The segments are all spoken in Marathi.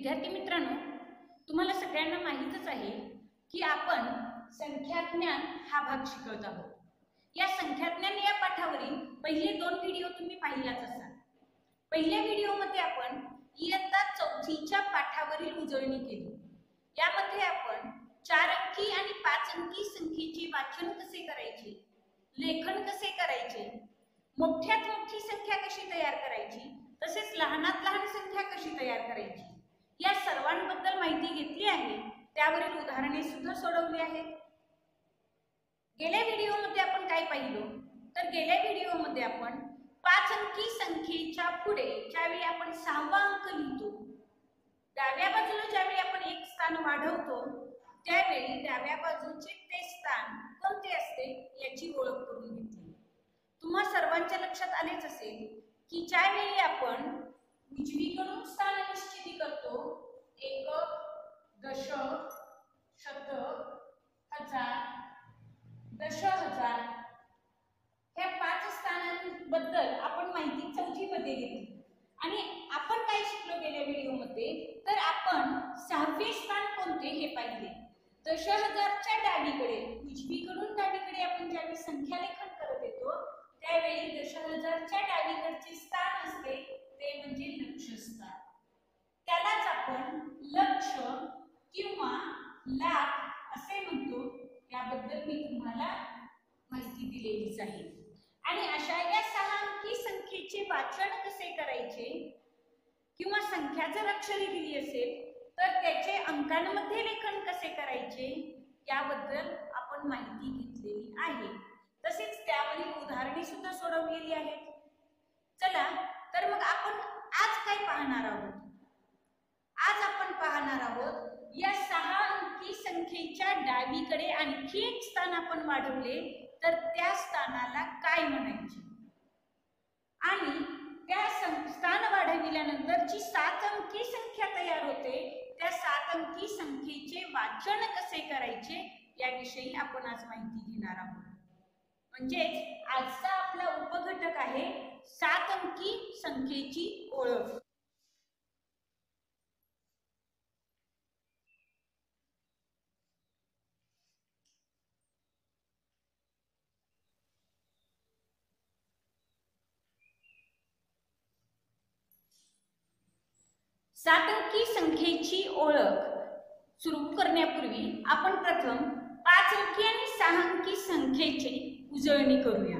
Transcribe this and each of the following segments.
विद्यार्थी मित्रांनो, तुम्हाला सगळ्यांना माहीतच आहे की आपण संख्याज्ञान हा भाग शिकवत आहोत। या संख्याज्ञान या पाठावरील पहिले 2 व्हिडिओ तुम्ही पाहिलाच असाल। पहिल्या व्हिडिओमध्ये आपण इयत्ता 4थीच्या पाठावरील उजळणी केली। यामध्ये आपण 4 अंकी आणि 5 अंकी संख्येचे वाचन कसे करायचे, लेखन कसे करायचे, मोठ्यात मोठी संख्या कशी तयार करायची, तसेच लहानात लहान संख्या कशी तयार करायची या सर्वांबद्दल माहिती घेतली आहे। त्यावरील उदाहरणे सुद्धा सोडवली आहेत। गेल्या व्हिडिओमध्ये आपण काय पाहिलं तर गेल्या व्हिडिओमध्ये आपण 5 अंकी संख्येच्या पुढे ज्यावेळी आपण 6वा अंक लिहितो, डाव्या बाजूला ज्यावेळी आपण एक स्थान वाढवतो त्यावेळी डाव्या बाजूचे ते स्थान कोणते असते याची ओळख करून घेतली। तुम्हा सर्वांच्या लक्षात आलेच असेल की ज्यावेळी आपण उजवीकडून स्थान निश्चित करतो, एकक, दशक, शतक, हजार, दशहजार ह्या 5 स्थानांबद्दल आपण माहिती 4थी मध्ये घेतली। आणि आपण काय शिकलो गेल्या व्हिडिओमध्ये तर आपण 6वे स्थान कोणते हे पाहिले। दशहजारच्या डावीकडे उजवीकडून डावीकडे आपण ज्यावेळी संख्या लेखन करत येतो त्यावेळी दशहजारच्या डावीकडचे स्थान असते ते म्हणजे लक्षस्थान। त्यालाच आपण लक्ष किंवा लाख असे म्हणतो। याबद्दल मी तुम्हाला माहिती दिलेलीच आहे। आणि अशा या 6 अंकी संख्येचे वाचन कसे करायचे किंवा संख्या जर अक्षरी दिली असेल तर त्याचे अंकांमध्ये लेखन कसे करायचे याबद्दल आपण माहिती घेतलेली आहे। तसेच त्यावरील उदाहरणे सुद्धा सोडवलेली आहेत। चला तर मग आपण आज काय पाहणार आहोत। आज आपण पाहणार आहोत या 6 अंकी संख्येच्या डावीकडे आणखी एक स्थान आपण वाढवले तर त्या स्थानाला काय म्हणायचे आणि त्या स्थान वाढविल्यानंतर जी 7 अंकी संख्या तयार होते त्या 7 अंकी संख्येचे वाचन कसे करायचे याविषयी आपण आज माहिती घेणार आहोत। म्हणजेच आजचा आपला उपघटक आहे 7 अंकी संख्येची ओळख। सात अंकी संख्येची ओळख सुरू करण्यापूर्वी आपण प्रथम 5 अंकी आणि 6 अंकी संख्येची उजळणी करूया।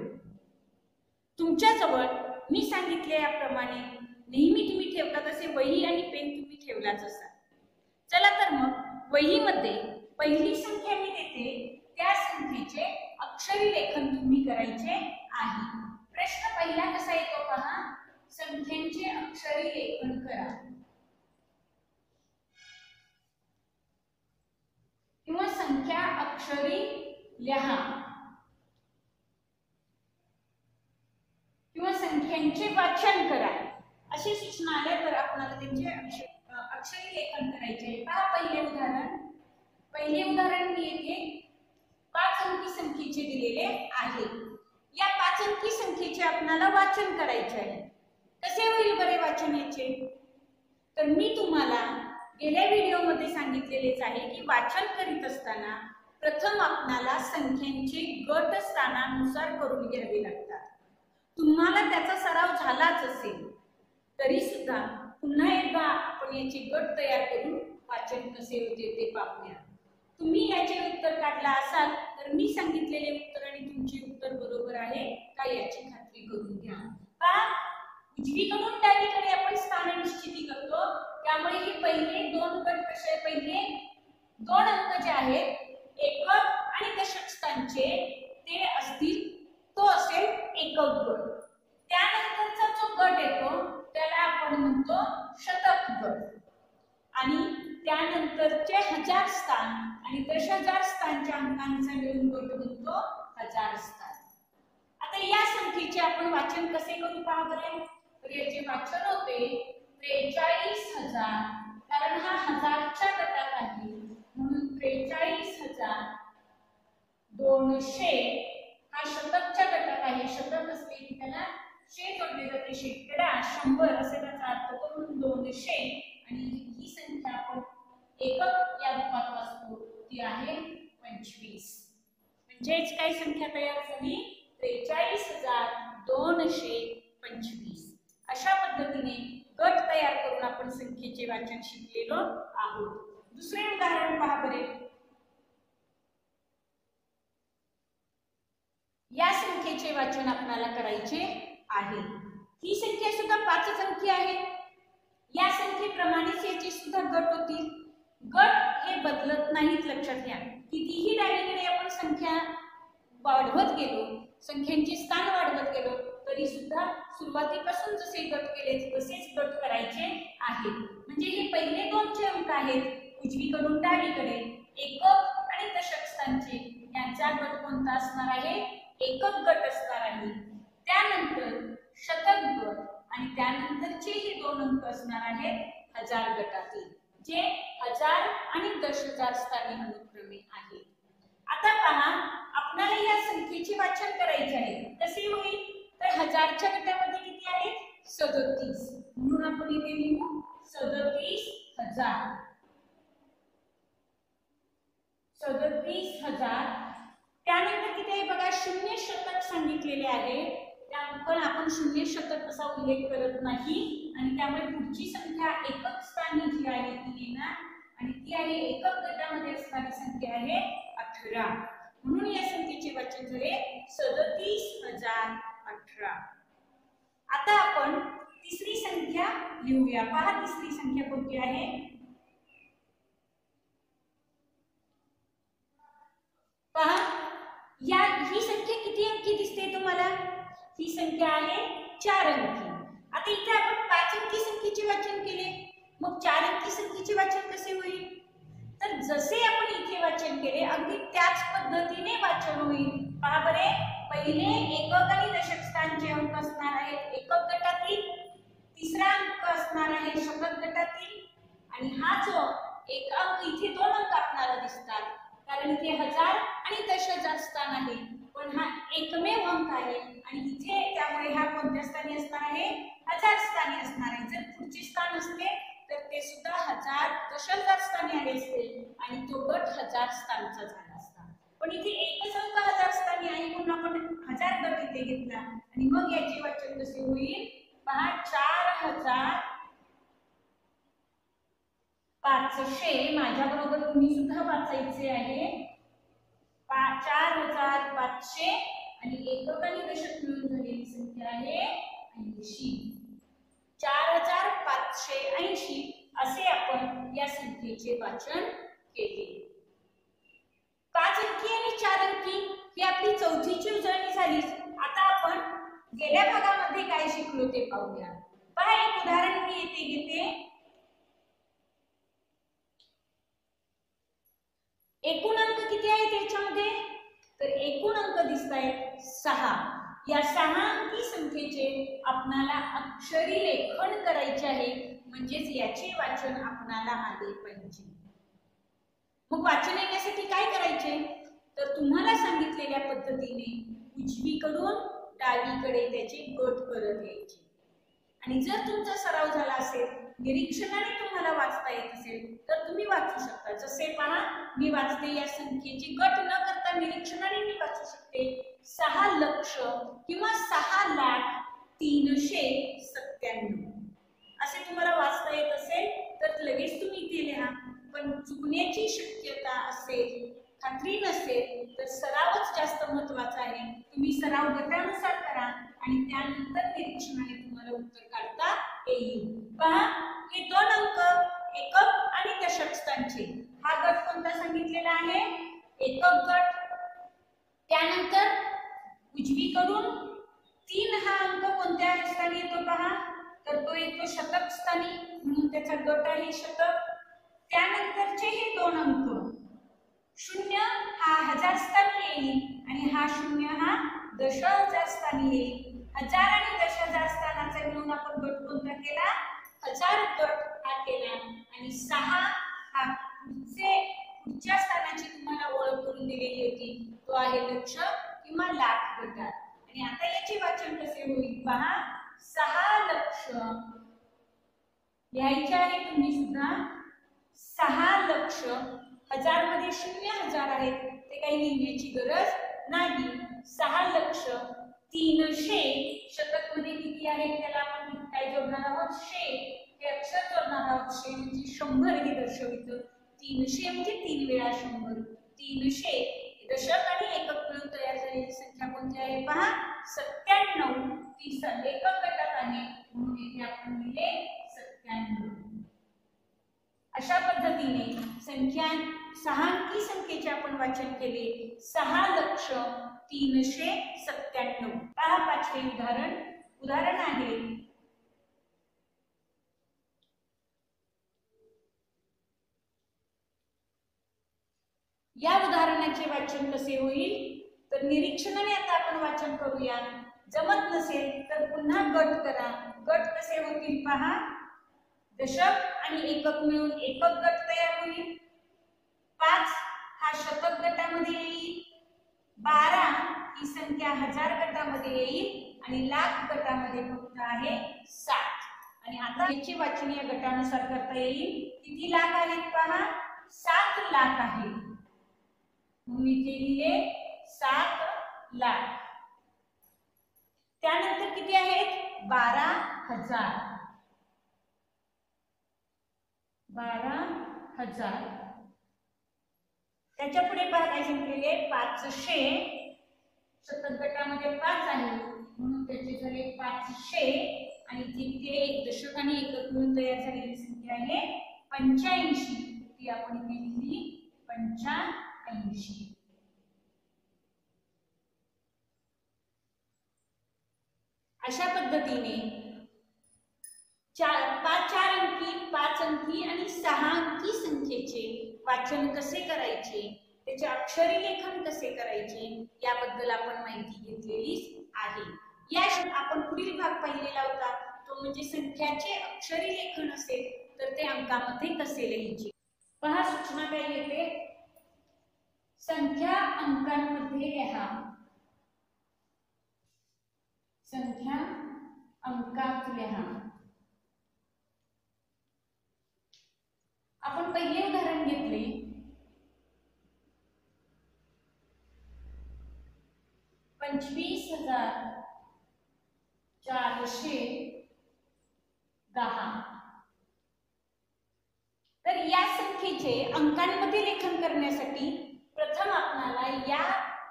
तुमच्याजवळ मी सांगितल्याप्रमाणे नेहमी तुम्ही ठेवता तसे वही आणि पेन तुम्ही ठेवलाच असाल। चला तर मग वहीमध्ये पहिली संख्या मी देते त्या संख्येचे अक्षरी लेखन तुम्ही करायचे आहे। प्रश्न पहिला कसा येतो पहा, संख्यांचे अक्षरी लेखन करा किंवा संख्या अक्षरी लिहा किंवा संख्यांचे वाचन करा अशी सूचना आल्या तर आपल्याला त्यांचे अक्षरी लेखन करायचे। पहा पहिले उदाहरण मी येथे 5 अंकी संख्येचे दिलेले आहे। या 5 अंकी संख्येचे आपल्याला वाचन करायचे आहे। कसे होईल बरे वाचन याचे तर मी तुम्हाला गेल्या व्हिडिओमध्ये सांगितलेलेच आहे की वाचन करीत असताना प्रथम आपल्याला संख्यांचे गट स्थानानुसार करून घ्यावे लागतात। तुम्हाला त्याचा सराव झालाच असेल तरी सुद्धा पुन्हा एकदा आपण याचे गट तयार करून वाचन कसे होते ते पाहूया। तुम्ही याचे उत्तर काढला असाल तर मी सांगितलेले उत्तर आणि तुमचे उत्तर बरोबर आहे का याची खात्री करून घ्या। पहा उजवीकडून डावीकडे आपण स्थान निश्चिती करतो त्यामुळे हे पहिले 2 गट कसे, पहिले 2 अंक जे आहेत एकक आणि दशक स्थानचे ते असतील, तो असेल एकक गट। त्यानंतरचा जो गट येतो त्याला आपण म्हणतो शतक गट आणि त्यानंतरचे हजार स्थान आणि दशहजार स्थानच्या अंकांचा मिळून गट बनतो हजार स्थान। आता या संख्येचे आपण वाचन कसे करू पहा बरे। तर याचे वाचन होते 43,000 कारण हा हजारच्या गटात आहे म्हणून 43,200 हा शतकच्या गटात आहे। शतक असले की त्याला शे जोडले जाते, शेकडा 100 असे त्याचा अर्थ करून 200 आणि ही संख्या एकक या रूपात वाचतो ती आहे 25. म्हणजेच काय संख्या तयार झाली? 43,225. अशा पद्धतीने गट तयार करून आपण संख्येचे वाचन शिकलेलो आहोत. दुसरे उदाहरण पहा बरे. या संख्येचे वाचन आपल्याला करायचे आहे. ही संख्या सुद्धा 5 अंकी आहे. या संख्येप्रमाणेच याचे सुद्धा गट होतील. गट हे बदलत नाहीत, लक्षात घ्या. कितीही डावीकडे आपण संख्या वाढवत गेलो, संख्यांचे स्थान वाढवत गेलो, तरी सुद्धा सुरुवातीपासून जसे गट केले तसेच गट करायचे आहेत. म्हणजे हे पहिले 2 अंक आहेत उजवीकडून डावीकडे, एकक आणि दशक स्थानचे, यांचा गट कोणता असणार आहे? एकक गट असणार आहे. त्यानंतर शतक गट आणि त्यानंतरचे हे 2 अंक असणार आहेत हजार गटातील, जे हजार आणि 10,000 स्थानी अनुक्रमे आहेत. आता पहा, आपल्याला या संख्येचे वाचन करायचे आहे. कसे होईल? तर हजारच्या गटामध्ये किती आहेत? 37. म्हणून आपण इथे लिहू 37,000. 37,000. त्यानंतर किती आहे बघा, शून्य शतक सांगितलेले आहे. पण आपण शून्य शतक असा उल्लेख करत नाही आणि त्यामुळे पुढची संख्या एकक स्थानी जी आहे ती येणार आणि ती आहे एकक गटामध्ये असणारी संख्या आहे 18. म्हणून या संख्येचे वाचन झाले 37,018. आता आपण तिसरी संख्या लिहूया. पहा तिसरी संख्या कोणती आहे? पहा, ही संख्या किती अंकी दिसते तुम्हाला? ही संख्या आहे 4 अंकी. आता इथे आपण 5 अंकी संख्येचे वाचन केले, मग 4 अंकी संख्येचे वाचन कसे होईल? तर जसे आपण इथे वाचन केले अगदी त्याच पद्धतीने वाचन होईल. पहा बरे, पहिले एकक आणि दशक स्थानचे अंक असणार आहेत एकक गटातील, तिसरा अंक असणार आहे शतक गटातील, आणि हा जो एक अंक इथे 2 अंक आपल्याला दिसतात कारण इथे 1000 आणि 10,000 स्थान आहे, पण हा एकमेव अंक आहे आणि इथे त्यामुळे हा कोणत्या स्थानी असणार आहे? 1000 स्थानी असणार आहे. जर पुढचे स्थान असते तर ते सुद्धा 1000 10,000 स्थानी आले असते आणि तो गट 1000 स्थानचा झाला असता. पण इथे एकच अंक 1000 स्थानी आहे म्हणून आपण 1000 गट इथे घेतला आणि मग याचे वाचन कसे होईल? पहा, 4,500. माझ्या बरोबर तुम्ही सुद्धा वाचायचे आहे. 4,500 आणि एकक आणि दशक मिळून झालेली संख्या आहे 80. 4,580 असे आपण या संख्येचे वाचन केले. 5 अंकी आणि 4 अंकी ही आपली चौथीची उजळणी झाली. आता आपण गेल्या भागामध्ये काय शिकलो ते पाहूया. पहा, एक उदाहरण मी येथे घेते. एकूण अंक किती आहेत याच्यामध्ये? तर एकूण अंक दिसत आहेत 6. या 6 अंकी संख्येचे आपणाला अक्षरी लेखन करायचे आहे, म्हणजेच याचे वाचन आपणाला आले पाहिजे. मग वाचन येण्यासाठी काय करायचे? तर तुम्हाला सांगितलेल्या पद्धतीने उजवीकडून डावीकडे त्याचे गट करत यायचे. आणि जर तुमचा सराव झाला असेल, निरीक्षणाने तुम्हाला वाचता येत असेल तर तुम्ही वाचू शकता. जसे पहा, मी वाचते या संख्येची गट न करता निरीक्षणाने मी वाचू शकते. 6 लक्ष किंवा 6,03,97 असे तुम्हाला वाचता येत असेल तर लगेच तुम्ही इथे लिहा. पण चुकण्याची शक्यता असेल, खात्री नसेल तर सरावच जास्त महत्त्वाचा आहे. तुम्ही सराव गटानुसार करा आणि त्यानंतर निरीक्षणाने तुम्हाला उत्तर काढता येईल. पहा, हे 2 अंक एकक आणि दशक स्थानचे. हा गट कोणता सांगितलेला आहे? एकक गट. त्यानंतर उजवीकडून 3 हा अंक कोणत्या स्थानी येतो पहा? तर तो येतो शतक स्थानी, म्हणून त्याचा गट आहे शतक. त्यानंतरचे हे 2 अंक, 0 हा 1000 स्थानी येईल आणि हा 0 हा 10,000 स्थानी येईल. 1000 आणि 10,000 स्थानाचा मिळून आपण गट कोणता केला? 1000 गट हा केला. आणि 6 हा पुढच्या स्थानाची तुम्हाला ओळख करून दिलेली होती, तो आहे लक्ष किंवा लाख गटात. आणि आता याचे वाचन कसे होईल पहा. 6 लक्ष लिहायचे आहे तुम्ही सुद्धा. 6 हजार मध्ये 0,000 आहेत ते काही लिहिण्याची गरज नाही. 6,03,00,000 शतक मध्ये किती आहेत त्याला आपण काय जोडणार आहोत, शे हे अक्षर जोडणार आहोत. शे म्हणजे 100 हे दर्शवितं. 300 म्हणजे 3 वेळा 100. 300 दशक आणि एकक मिळून तयार झालेली संख्या कोणती आहे पहा, 97. ती एकक गटात आहे म्हणून इथे आपण लिहिले 97. अशा पद्धतीने संख्या 6 अंकी संख्येचे आपण वाचन केले. 6,03,97. पहा पाचवे उदाहरण आहे या उदाहरणाचे वाचन कसे होईल तर निरीक्षणाने आता आपण वाचन करूया. जमत नसेल तर पुन्हा गट करा. गट कसे होतील पहा, दशक आणि एकक मिळून एकक गट तयार होईल. 5 हा शतक गटामध्ये येईल. 12 ही संख्या हजार गटामध्ये येईल आणि लाख गटामध्ये फक्त आहे 7. आणि आता याचे वाचन या गटानुसार करता येईल. किती लाख आहेत पहा, 7 लाख आहे म्हणून इथे लिहिले 7 लाख. त्यानंतर किती आहेत, 12,000. 12,000. त्याच्या पुढे पहा काय सांगितलेले, 500 शतक गटामध्ये 5 आहे म्हणून त्याचे झाले 500 आणि इथे किती आहे, एक दशक आणि एकक मिळून तयार झालेली संख्या आहे 85. ती आपण इथे लिहिली 85. अशा पद्धतीने 4 अंकी, 5 अंकी आणि 6 अंकी संख्येचे वाचन कसे करायचे, त्याचे अक्षरी लेखन कसे करायचे याबद्दल आपण माहिती घेतलेली आहे. या आपण पुढील भाग पाहिलेला होता तो म्हणजे संख्याचे अक्षरी लेखन असेल तर ते अंकामध्ये कसे लिहायचे. पहा सूचना काय येते, संख्या अंकांमध्ये लिहा. संख्या अंकात लिहा. आपण पहिले उदाहरण घेतले. 25,410. तर या संख्येचे अंकांमध्ये लेखन करण्यासाठी प्रथम आपल्याला या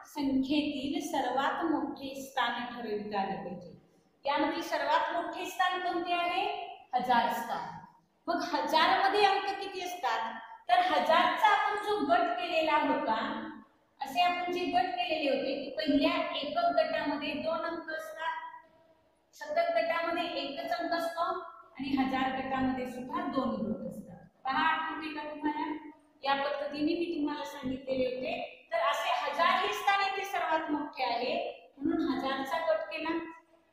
संख्येतील सर्वात मोठे स्थान ठरविता आले पाहिजे. यामध्ये सर्वात मोठे स्थान कोणते आहे, 1000 स्थान. मग 1000 मध्ये अंक किती असतात तर 1000चा आपण जो गट केलेला होता, असे आपण जे गट केलेले होते की पहिल्या एकक गटामध्ये 2 अंक असतात, शतक गटामध्ये एकच अंक असतो आणि 1000 गटामध्ये सुद्धा 2 अंक असतात. पहा आठवते का तुम्हाला, या पद्धतीने मी तुम्हाला सांगितलेले होते. तर असे 1000 हे स्थान येथे सर्वात मोठे आहे म्हणून 1000चा गट केला.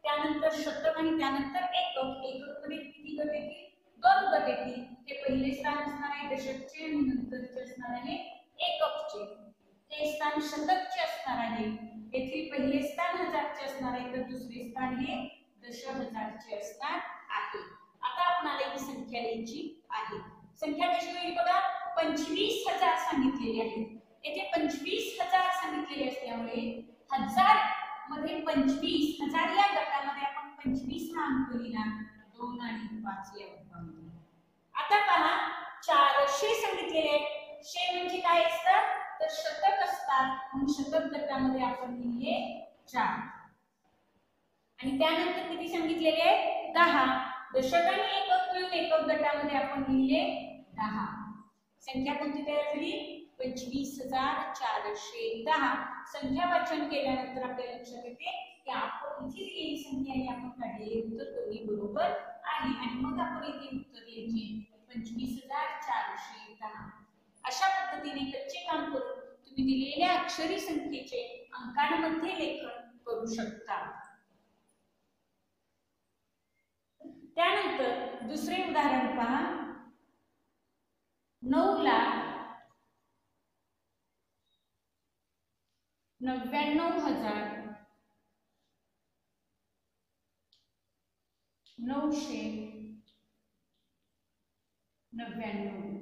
त्यानंतर शतक आणि त्यानंतर एकक. एकक मध्ये किती गट येतील, 2 गट येतील. हे पहिले स्थान असणार आहे दशकचे आणि नंतरचे असणार आहे एककचे. हे स्थान शतकचे असणार आहे. येथील पहिले स्थान 1000चे असणार आहे तर दुसरे स्थान हे दशहजारचे असणार आहे. आता आपल्याला ही संख्या लिहायची आहे. संख्या कशी होईल बघा, 25,000 सांगितलेली आहे. येथे 25,000 सांगितलेले असल्यामुळे 1000 मध्ये 25,000 या गटामध्ये आपण 25 हा अंक लिहिला 2 आणि 5 या अंकामध्ये. आता पहा 400 सांगितलेले आहे. शे म्हणजे काय असतं तर शतक असतात म्हणून शतक गटामध्ये आपण लिहिले 4 आणि त्यानंतर किती सांगितलेले आहे 10. दशक आणि एकक मिळून एकक गटामध्ये आपण लिहिले 10. संख्या कोणती तयार झाली 25,410. संख्या वाचन केल्यानंतर आपल्या लक्षात येते की आपण इथे दिलेली संख्या आणि आपण काढलेले उत्तर दोन्ही बरोबर आहे आणि मग आपण इथे उत्तर लिहायचे 25,410. अशा पद्धतीने कच्चे काम करून तुम्ही दिलेल्या अक्षरी संख्येचे अंकांमध्ये लेखन करू शकता. त्यानंतर दुसरे उदाहरण पहा. 9,99,999.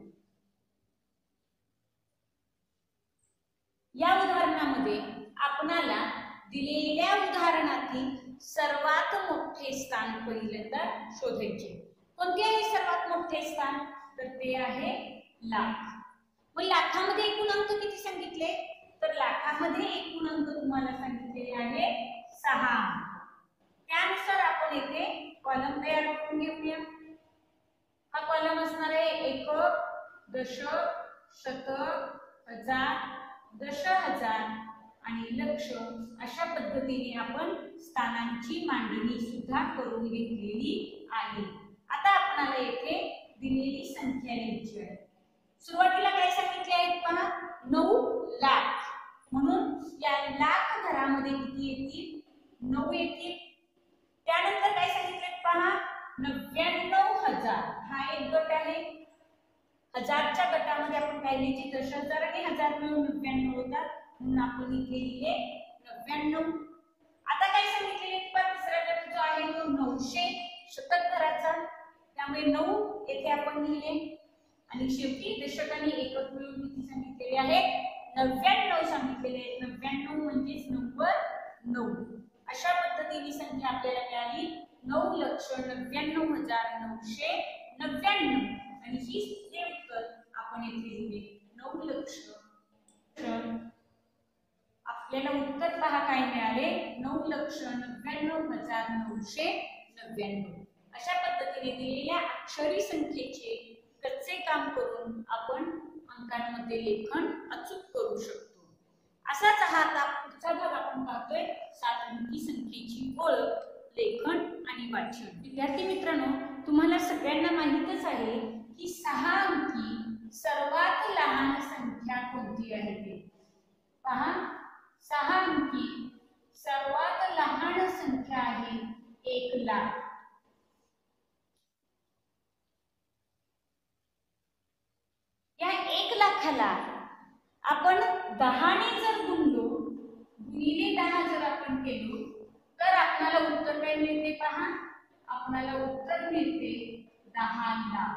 दिलेल्या उदाहरणातील सर्वात मोठे स्थान पहिल्यांदा शोधायचे. कोणते आहे सर्वात मोठे स्थान? तर ते आहे लाख. मग लाखामध्ये एकूण अंक किती सांगितले? तर लाखामध्ये एकूण अंक तुम्हाला सांगितलेले आहे 6. त्यानुसार आपण येथे कॉलम तयार करून घेऊया. हा कॉलम असणार आहे एकक, दशक, शतक, हजार, दशहजार आणि लक्ष. अशा पद्धतीने आपण स्थानांची मांडणी सुद्धा करून घेतलेली आहे. आता आपल्याला येथे दिलेली संख्या लिहायची आहे. सुरुवातीला काय सांगितले आहे पहा? 9 लाख. म्हणून या लाख घरामध्ये किती येतील? 9 येतील. त्यानंतर काय सांगितले पहा? 99,000. हा एक गट आहे. हजारच्या गटामध्ये आपण काय लिहायचे? 10,000 आणि 1000 मिळून 99 होतात. म्हणून आपण इथे लिहिले 99. आता काय सांगितले? तिसरा गट जो आहे तो 900 शतक घराचा. त्यामुळे 9 येथे आपण लिहिले आणि शेवटी दशक आणि एकक मिळून किती सांगितलेले आहेत? 99 सांगितलेले आहेत. 99 म्हणजेच नंबर 9. अशा पद्धतीने संख्या आपल्याला मिळाली 9,99,999 आणि ही उत्तर आपण येथे लिहिले 9,00,000. आपल्याला उत्तर पहा काय मिळाले? 9,99,999. अशा पद्धतीने दिलेल्या अक्षरी संख्येचे कच्चे काम करून आपण अंकांमध्ये लेखन अचूक करू शकतो. असाच हा आता पुढचा भाग आपण पाहतोय 7 अंकी संख्येची ओळख, लेखन आणि वाचन. विद्यार्थी मित्रांनो, तुम्हाला सगळ्यांना माहितच आहे की 6 अंकी सर्वात लहान संख्या कोणती आहे ते पहा. 6 अंकी सर्वात लहान संख्या आहे 1,00,000. या 1,00,000ला आपण 10 ने जर गुणलो, गुणिले 10 जर आपण केलो तर आपल्याला उत्तर काय मिळते पहा. आपल्याला उत्तर मिळते 10,00,000.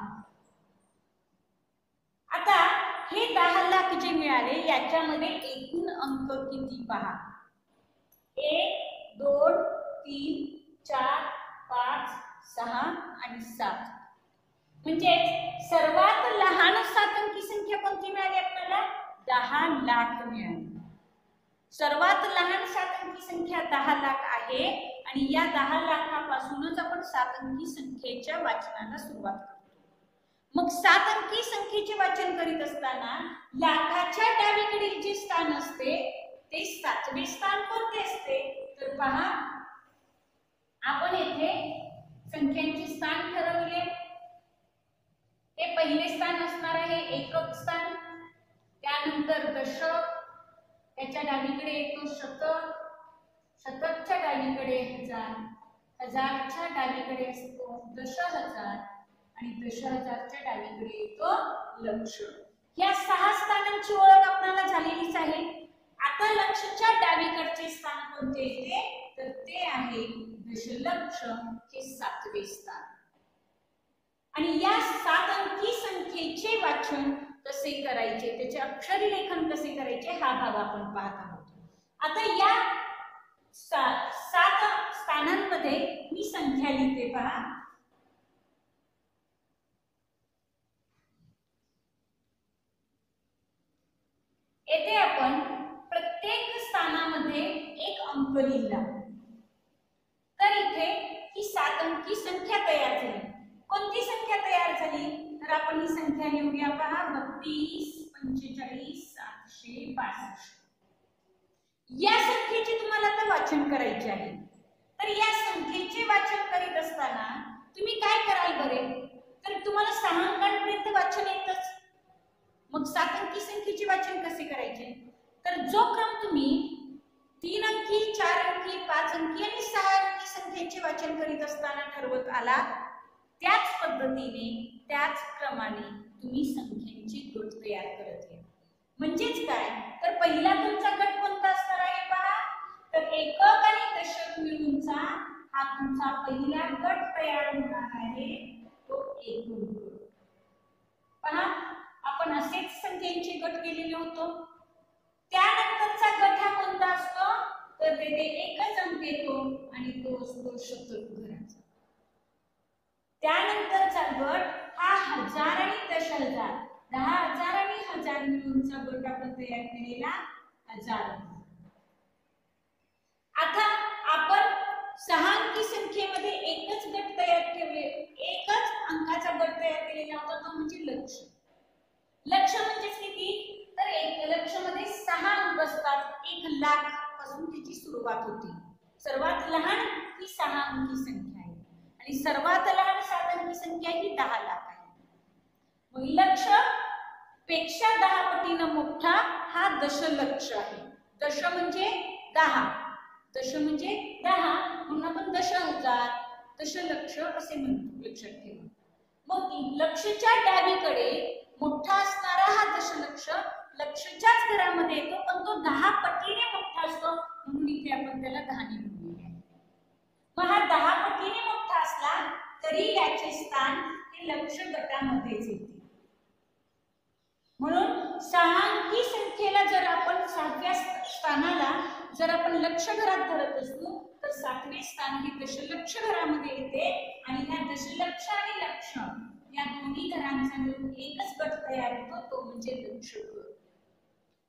आता हे 10,00,000 जे मिळाले याच्यामध्ये एकूण अंक किती पहा. 1 2 3 4 5 6 आणि 7. म्हणजे सर्वात लहान 7 अंकी संख्या कोणती मिळाली आपल्याला? 10,00,000 मिळाली. सर्वात लहान 7 अंकी संख्या 10,00,000 आहे आणि या 10,00,000 पासूनच आपण 7 अंकी संख्येच्या वाचनाला सुरुवात करतो. मग 7 अंकी संख्येचे वाचन करीत असताना लाखाच्या डावीकडील जे स्थान असते ते 7वे स्थान कोणते असते? तर पहा, आपण येथे संख्यांचे स्थान ठरवले. हे पहिले स्थान असणार आहे एकक स्थान. त्यानंतर दशक, त्याच्या डावीकडे येतो शतक, शतकच्या डावीकडे हजार, हजारच्या डावीकडे असतो दशहजार आणि दशहजारच्या डावीकडे येतो लक्ष. या 6 स्थानांची ओळख आपल्याला झालेलीच आहे. आता लक्षच्या डावीकडचे स्थान कोणते येते? तर ते आहे दशलक्ष, हे 7वे स्थान. आणि या 7 अंकी संख्येचे वाचन कसे करायचे, त्याचे अक्षरी लेखन कसे करायचे हा भाग आपण पाहत आहोत. आता या 7 स्थानांमध्ये मी संख्या लिहिते पहा. येथे आपण प्रत्येक स्थानामध्ये एक अंक लिहिला तर इथे ही 7 अंकी संख्या तयार झाली. कोणती संख्या तयार झाली? तर आपण ही संख्या लिहूया पहा. 32 45 762. या संख्येचे तुम्हाला आता वाचन करायचे आहे. तर या संख्येचे वाचन करीत असताना तुम्ही काय कराल बरे? तर तुम्हाला 6 अंकांपर्यंत वाचन येतच. मग 7 अंकी संख्येचे वाचन कसे करायचे? तर जो क्रम तुम्ही 3 अंकी 4 अंकी 5 अंकी आणि 6 अंकी संख्येचे वाचन करीत असताना ठरवत आला त्याच पद्धतीने त्याच क्रमाने तुम्ही संख्यांचे गट तयार करत या. म्हणजेच काय? तर पहिला तुमचा गट कोणता असणार आहे पहा. तर एकक आणि दशक मिळूनचा हा तुमचा पहिला गट तयार होणार आहे, तो एकूण गट. पहा, आपण असेच संख्यांचे गट केलेले होतो. त्यानंतरचा गट हा कोणता असतो? तर तेथे एकच अंक येतो आणि तो असतो शतक घराचा. त्यानंतरचा गट हा हजार आणि दशहजार, 10,000 आणि 1000 मिळूनचा गट आपण तयार केलेला 1000. आता आपण 6 अंकी संख्येमध्ये एकच गट तयार ठेवले, एकच अंकाचा गट तयार केलेला होता, तो म्हणजे लक्ष. लक्ष म्हणजे किती? तर एक लक्ष मध्ये 6 अंक असतात. 1,00,000 पासून त्याची सुरुवात होते. सर्वात लहान ही 6 अंकी संख्या आहे आणि सर्वात लहान 7 अंकी संख्या ही 10,00,000 आहे. मग लक्ष पेक्षा 10 पटीने मोठा हा दशलक्ष आहे. दश म्हणजे 10, दश म्हणजे 10 म्हणून आपण 10,000 दशलक्ष असे म्हणतो, लक्षात ठेवा. मग लक्षच्या डावीकडे मोठा असणारा हा दशलक्ष लक्षच्याच घरामध्ये येतो, पण तो 10 पटीने मोठा असतो म्हणून इथे आपण त्याला 10 ने लिहिलेले आहे. मग हा 10 पटीने मोठा असला तरी याचे स्थान हे लक्ष गटामध्येच येते. म्हणून 6 अंकी संख्येला जर आपण 6व्या स्थानाला जर आपण लक्ष घरात धरत असलो तर 7वे स्थान हे दशलक्ष घरामध्ये येते आणि ह्या दशलक्ष आणि लक्ष या दोन्ही घरांचा मिळून एकच गट तयार होतो, तो म्हणजे लक्ष गट.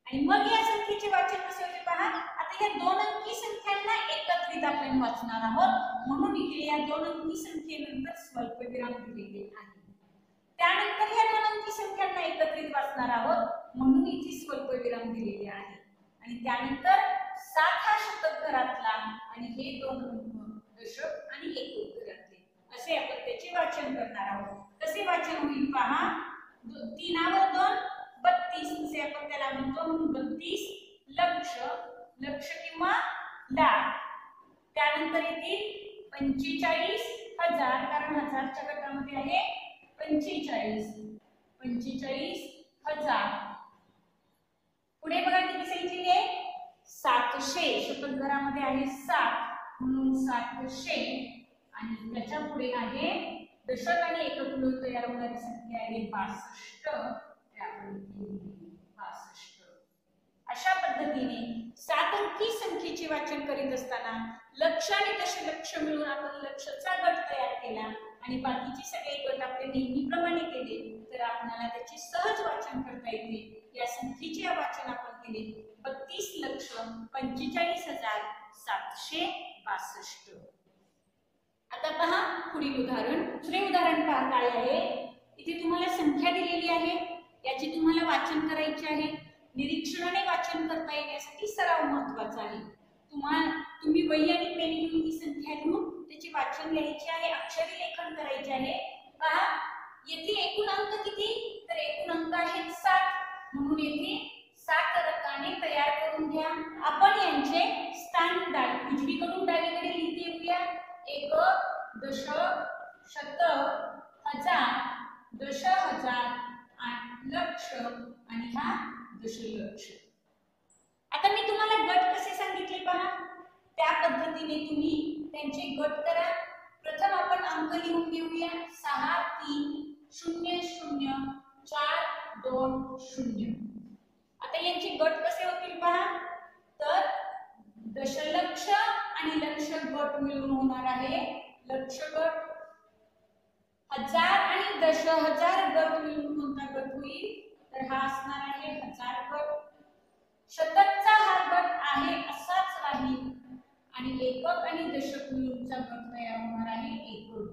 आणि मग या संख्येचे वाचन कसे होते पहा. आता या 2 अंकी संख्यांना एकत्रित आपण वाचणार आहोत, म्हणून इथे या 2 अंकी संख्येनंतर स्वल्पविराम दिलेले आहे. त्यानंतर या 2 अंकी संख्यांना एकत्रित वाचणार आहोत, म्हणून इथे स्वल्पविराम दिलेले आहे. आणि त्यानंतर 7 हा शतक घरातला आणि हे 2 अंक दशक आणि एकक घरातले असे आपण त्याचे वाचन करणार आहोत. कसे वाचन होईल पहा. 3 वर 2 32 असे आपण त्याला म्हणतो, म्हणून 32 लक्ष, लक्ष किंवा लाख. त्यानंतर येतील 45,000, कारण हजारच्या गटामध्ये आहे 45, 45,000. पुढे बघा किती सांगितलेली आहे 700, शतक घरामध्ये आहे 7 म्हणून 700 आणि त्याच्या पुढे आहे दशक आणि एकक मिळून तयार होणारी संख्या आहे 62. अशा पद्धतीने 7 अंकी संख्येचे वाचन करीत असताना लक्ष आणि दशलक्ष मिळून आपण लक्षचा गट तयार केला आणि बाकीचे सगळे गट आपले नेहमीप्रमाणे केले तर आपल्याला त्याचे सहज वाचन करता येते. या संख्येचे वाचन आपण केले 32,45,762. आता पहा पुढील उदाहरण. दुसरे उदाहरण पहा काय आहे. इथे तुम्हाला संख्या दिलेली आहे, याची तुम्हाला वाचन करायचे आहे. निरीक्षणाने वाचन करता येण्यासाठी सराव महत्त्वाचा आहे. तुम्ही वही आणि पेन घेऊन ही संख्या लिहून त्याचे वाचन लिहायचे आहे, अक्षरी लेखन करायचे आहे. पहा येथे एकूण अंक किती, तर एकूण अंक आहेत 7 म्हणून येथे 7 रकाने तयार करून घ्या. आपण यांचे स्थान उजवीकडून डावीकडे लिहिते येऊया. एकक, दशक, शतक, हजार, दशहजार, लक्ष आणि हा दशलक्ष. आता मी तुम्हाला गट कसे सांगितले पहा, त्या पद्धतीने तुम्ही त्यांचे गट करा. प्रथम आपण अंक लिहून घेऊया 6 3 0 0 4 2 0. आता यांचे गट कसे होतील पहा. तर दशलक्ष आणि लक्ष गट मिळून होणार आहे लक्ष गट. हजार आणि दशहजार गट मिळून कोणता गट होईल, तर हा असणार आहे हजार गट. शतकचा हा गट आहे असाच राहील आणि एकक आणि दशक मिळूनचा गट तयार होणार आहे एकक.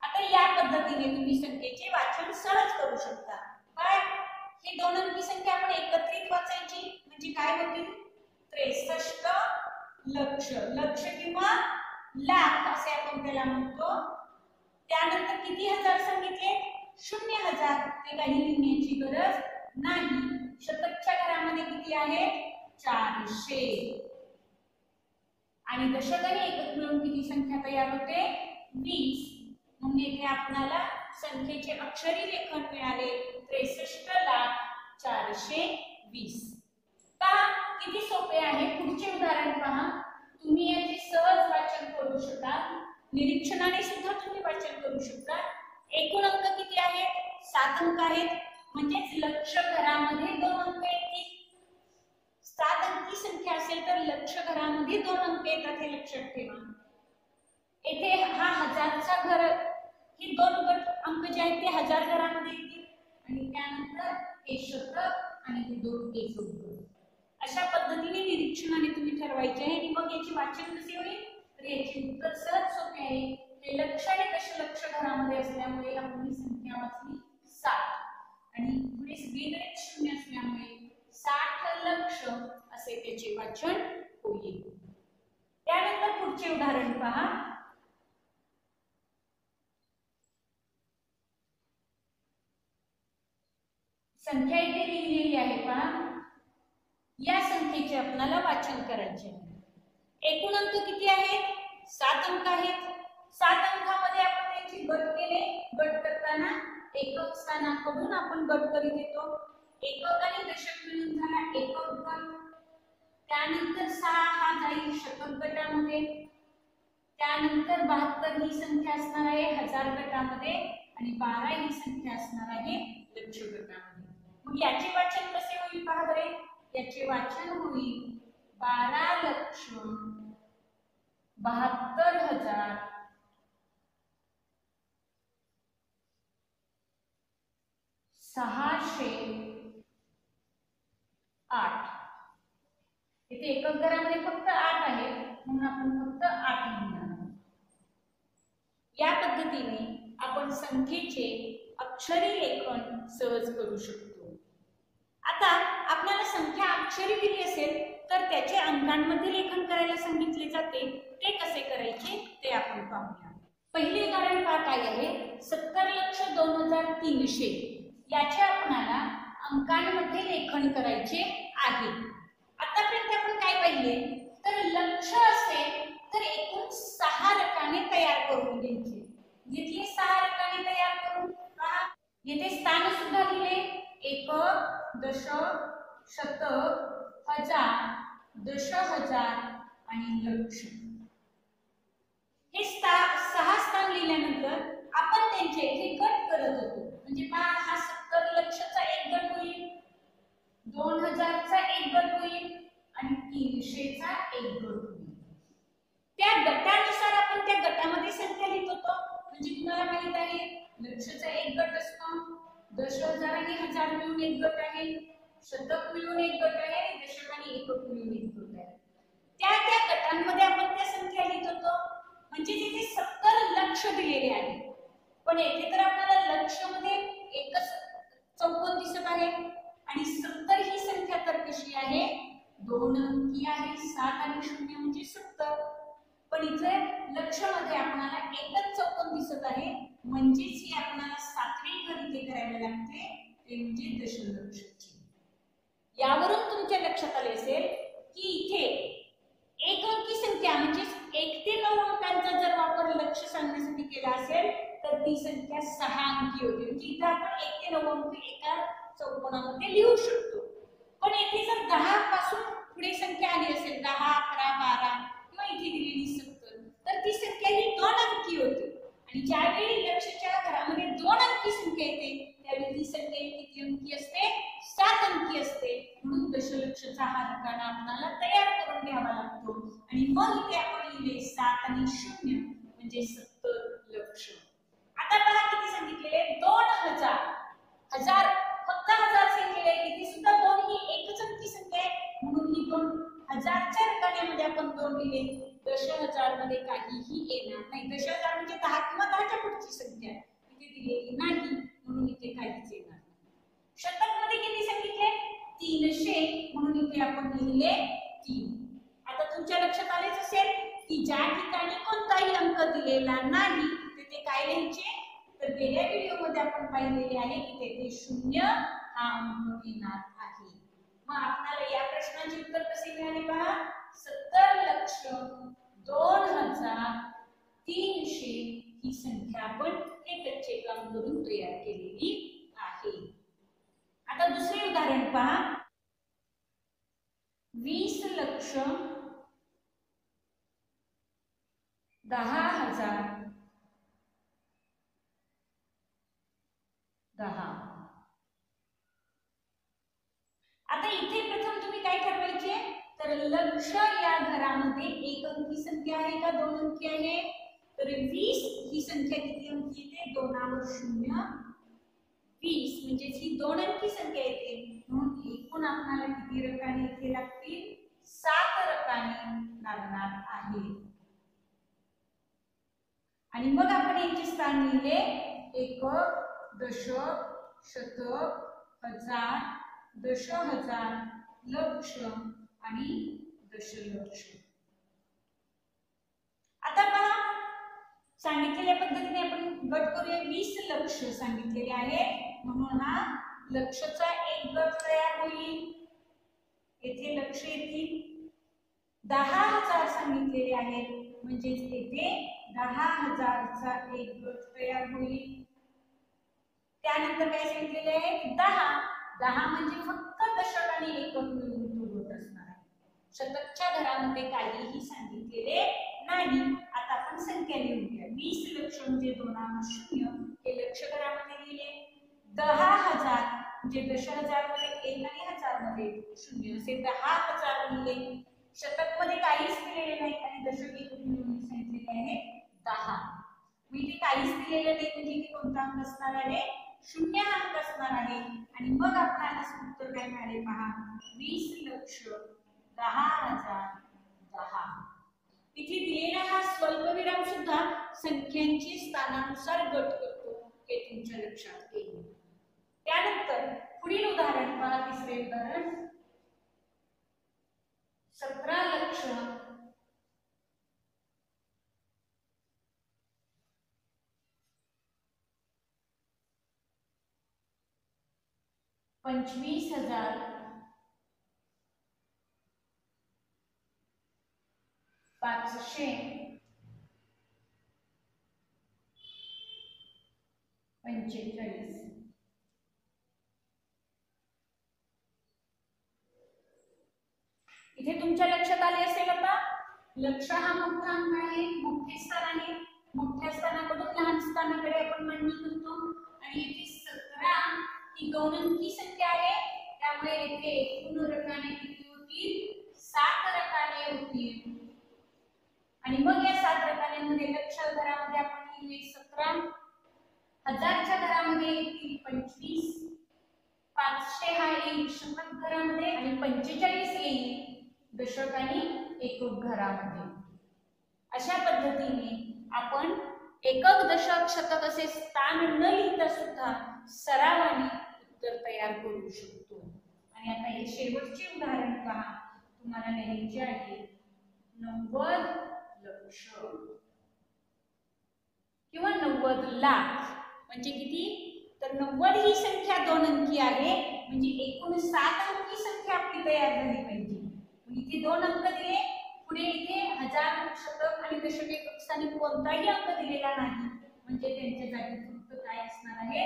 आता या पद्धतीने तुम्ही संख्येचे वाचन सहज करू शकता. काय हे 2 अंकी संख्या आपण एकत्रित वाचायची म्हणजे काय होतील 63 लक्ष, लक्ष किंवा लाख असे आपण त्याला म्हणतो. त्यानंतर किती हजार सांगितले 0,000, ते काही लिहिण्याची गरज नाही. शतकच्या घरामध्ये किती आहेत 400 आणि दशक आणि एकक मिळून किती संख्या तयार होते 20. म्हणून येथे आपल्याला संख्येचे अक्षरी लेखन मिळाले 63,420. पहा किती सोपे आहे. पुढचे उदाहरण पहा. तुम्ही याचे सहज वाचन करू शकता, निरीक्षणाने सुद्धा तुम्ही वाचन करू शकता. एकूण अंक किती आहेत 7 अंक आहेत, म्हणजेच लक्ष घरामध्ये 2 अंक येतील. 7 अंकी संख्या असेल तर लक्ष घरामध्ये 2 अंक येतात हे लक्षात ठेवा. येथे हा हजारचा घर, ही 2 अंक जे आहेत ते 1000 घरामध्ये येतील आणि त्यानंतर हे शतक आणि हे 2 एकक. अशा पद्धतीने निरीक्षणाने तुम्ही ठरवायचे आहे आणि मग याचे वाचन कसे होईल तर याचे उत्तर सहज सोपे आहे. हे लक्ष आणि दशलक्ष घरामध्ये असल्यामुळे आपण ही संख्या वाचली 60 आणि पुढे सगळीकडे शून्य असल्यामुळे 60 लक्ष असे त्याचे वाचन होईल. त्यानंतर पुढचे उदाहरण पहा. संख्या इथे लिहिलेली आहे पहा. या संख्येचे आपल्याला वाचन करायचे आहे. एकूण अंक किती आहेत? 7 अंक आहेत. 7 अंकामध्ये आपण त्यांची गट केले. गट करताना एकक स्थानाकडून आपण गट करीत येतो. एकक आणि दशक मिळून झाला एकक गट. त्यानंतर 6 हा जाईल शतक गटामध्ये. त्यानंतर 72 ही संख्या असणार आहे 1000 गटामध्ये आणि 12 ही संख्या असणार आहे लक्ष गटामध्ये. मग याचे वाचन कसे होईल पहा बरे. याचे वाचन होईल 12 लक्ष 72,000 608. इथे एकक घरामध्ये फक्त 8 आहे म्हणून आपण फक्त 8 लिहिणार. या पद्धतीने आपण संख्येचे अक्षरी लेखन सहज करू शकतो. आता आपल्याला संख्या अक्षरी दिली असेल तर त्याचे अंकांमध्ये लेखन करायला सांगितले जाते. ते कसे करायचे ते आपण पाहूया. पहिले उदाहरण पहा काय आहे. 70,02,300 याचे आपल्याला अंकांमध्ये लेखन करायचे आहे. आतापर्यंत आपण काय पाहिले तर लक्ष असेल तर एकूण 6 रकाने तयार करून घ्यायचे. घेतले 6 रकाने तयार करून पहा. येथे स्थान सुद्धा दिले. एकक, दशक, शतक, हजार, दशहजार आणि लक्ष. हे 6 स्थान लिहिल्यानंतर आपण त्यांचे हे गट करत होतो. म्हणजे पहा हा 70 लक्षचा एक गट होईल, 2000 चा एक गट होईल आणि 300 चा एक गट होईल. त्या गटानुसार आपण त्या गटामध्ये संख्या लिहित होतो. म्हणजे तुम्हाला माहित आहे लक्षचा एक गट असतो, 10,000 आणि 1000 मिळून एक गट आहे, शतक मिळून एक गट आहे आणि दशक आणि एकक मिळून एक गट आहे. त्या गटांमध्ये आपण त्या संख्या लिहित होतो. म्हणजे तिथे 70 लक्ष दिलेले आहे. पण येथे तर आपल्याला लक्ष मध्ये एकच चौकोन दिसत आहे आणि 70 ही संख्या तर कशी आहे 2 अंकी आहे. 7 आणि 0 म्हणजे 70. पण इथे लक्ष मध्ये आपल्याला एकच चौकोन दिसत आहे. म्हणजेच ही आपल्याला 7वी गणिते करायला लागते ते म्हणजे दशलक्षची. यावरून तुमच्या लक्षात आले असेल की इथे एक अंकी संख्या म्हणजे 1 ते 9 अंकांचा जर वापर लक्ष सांगण्यासाठी केला असेल तर ती संख्या 6 अंकी होते. म्हणजे इथे आपण 1 ते 9 अंक एका चौकोनामध्ये लिहू शकतो. पण येथे जर 10 पासून पुढे संख्या आली असेल 10, 11, 12 किंवा इथे दिलेली 70 तर ती संख्या ही 2 अंकी होते. आणि ज्यावेळी लक्षच्या घरामध्ये 2 अंकी संख्या येते त्यावेळी ती संख्या किती अंकी असते 7 अंकी असते. म्हणून दशलक्षचा हा रकाना आपल्याला तयार करून घ्यावा लागतो. आणि मग इथे आपण लिहिले 7 आणि 0 म्हणजे 70 लक्ष. आता पहा किती सांगितलेले 2000. हजार फक्त 1000 सांगितलेले आहे. इथे सुद्धा 2 ही एकच अंकी संख्या आहे म्हणून ही 2000च्या रकान्यामध्ये आपण 2 लिहिले. 10,000 मध्ये काहीही येणार नाही. 10,000 म्हणजे 10 किंवा 10च्या पुढची संख्या इथे दिलेली नाही म्हणून इथे काहीच येणार नाही. शतक मध्ये किती सांगितले 300 म्हणून इथे आपण लिहिले 3. आता तुमच्या लक्षात आलेच असेल की ज्या ठिकाणी कोणताही अंक दिलेला नाही तिथे काय लिहायचे तर गेल्या व्हिडिओ मध्ये आपण पाहिलेले आहे की तेथे 0 हा अंक येणार आहे. मग आपल्याला या प्रश्नाचे उत्तर कसे मिळाले पहा. 70,02,300 ही संख्या आपण हे कच्चे काम करून तयार केलेली आहे. आता दुसरे उदाहरण पहा. 20,10,000 10. आता इथे प्रथम तुम्ही काय ठरवायचे तर लक्ष या घरामध्ये एक अंकी संख्या आहे का दोन अंकी आहे? तर 20 ही संख्या किती अंकी येते? 2 20 म्हणजे ही दोन अंकी संख्या येते, म्हणून एकूण आपल्याला किती रकाने इथे लागतील? 7 रकाने लागणार आहेत. आणि मग आपण याचे स्थान लिहिले एकक, दशक, शतक, हजार, दशहजार, लक्ष आणि दशलक्ष. आता पहा सांगितलेल्या पद्धतीने आपण गट करूया. 20 लक्ष सांगितलेले आहे, म्हणून हा लक्षचा एक गट तयार होईल. येथे लक्ष येतील. 10,000 सांगितलेले आहेत, म्हणजे येथे 10,000चा एक गट तयार होईल. त्यानंतर काय सांगितलेले आहे? 10 म्हणजे फक्त दशक आणि एकक मिळून तो गट असणार आहे. शतकच्या घरामध्ये काहीही सांगितलेले नाही. आता आपण संख्या लिहूया. 20 लक्ष म्हणजे 2 हे लक्ष घरामध्ये लिहिले. 10,000 म्हणजे दशहजार मध्ये 1 आणि हजार मध्ये 0 असे 10,000 लिहिले. शतक मध्ये काहीच दिलेले नाही आणि दशक एकक मिळून सांगितलेले आहे 10. मी इथे काहीच दिलेले नाही म्हणजे इथे कोणता अंक असणार आहे? 0 हा अंक असणार आहे. आणि मग आपल्याला उत्तर काय मिळाले पहा. 20 लक्ष 10,000 10. इथे दिलेला हा स्वल्पविराम सुद्धा संख्यांची स्थानानुसार गट करतो, हे तुमच्या लक्षात येईल. त्यानंतर पुढील उदाहरण पहा. तिसरे उदाहरण 17 लक्ष 25,000 545. इथे तुमच्या लक्षात आले असेल आता लक्ष हा मोठा अंक आहे, मोठे स्थान आहे. मोठ्या स्थानाकडून लहान स्थानाकडे आपण मांडणी करतो. आणि इथे 17 ही दोन अंकी संख्या आहे, त्यामुळे येथे एकूण रकाने किती होतील? 7 रकाने होतील. आणि मग या 7 रकान्यांमध्ये लक्ष घरामध्ये आपण लिहिले 17, हजारच्या घरामध्ये येतील 25, 500 हा येईल शतक घरामध्ये आणि 45 येईल दशक आणि एकक घरामध्ये. अशा पद्धतीने आपण एकक, दशक, शतक असे स्थान न लिहिता सुद्धा सरावाने उत्तर तयार करू शकतो. आणि आता हे शेवटचे उदाहरण पहा. तुम्हाला लिहायचे आहे 90 लक्ष किंवा 90 लाख म्हणजे किती? तर 90 ही संख्या दोन अंकी आहे, म्हणजे एकूण 7 अंकी संख्या आपली तयार झाली पाहिजे. इथे दोन अंक दिले, पुढे इथे हजार, शतक आणि दशक एकक स्थानी कोणताही अंक दिलेला नाही, म्हणजे त्यांच्या जागी फक्त काय असणार आहे?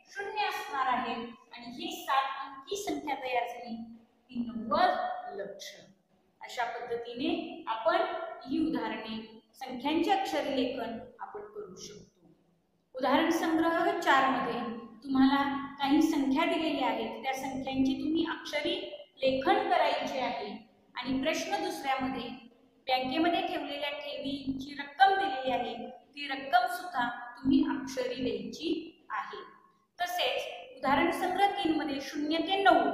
0 असणार आहे. आणि ही 7 अंकी संख्या तयार झाली ती 90 लक्ष. अशा पद्धतीने आपण ही उदाहरणे संख्यांचे अक्षरी लेखन आपण करू शकतो. उदाहरण संग्रह 4 मध्ये तुम्हाला काही संख्या दिलेल्या आहेत, त्या संख्यांचे तुम्ही अक्षरी लेखन करायचे आहे. आणि प्रश्न दुसऱ्यामध्ये बँकेमध्ये ठेवलेल्या ठेवींची रक्कम दिलेली आहे, ती रक्कम सुद्धा तुम्ही अक्षरी लिहायची आहे. तसेच उदाहरण संग्रह 3 मध्ये 0 ते 9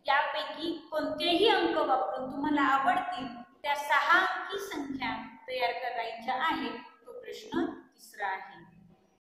यापैकी कोणतेही अंक वापरून तुम्हाला आवडतील त्या 6 अंकी संख्या तयार करायच्या आहेत. तो प्रश्न तिसरा आहे.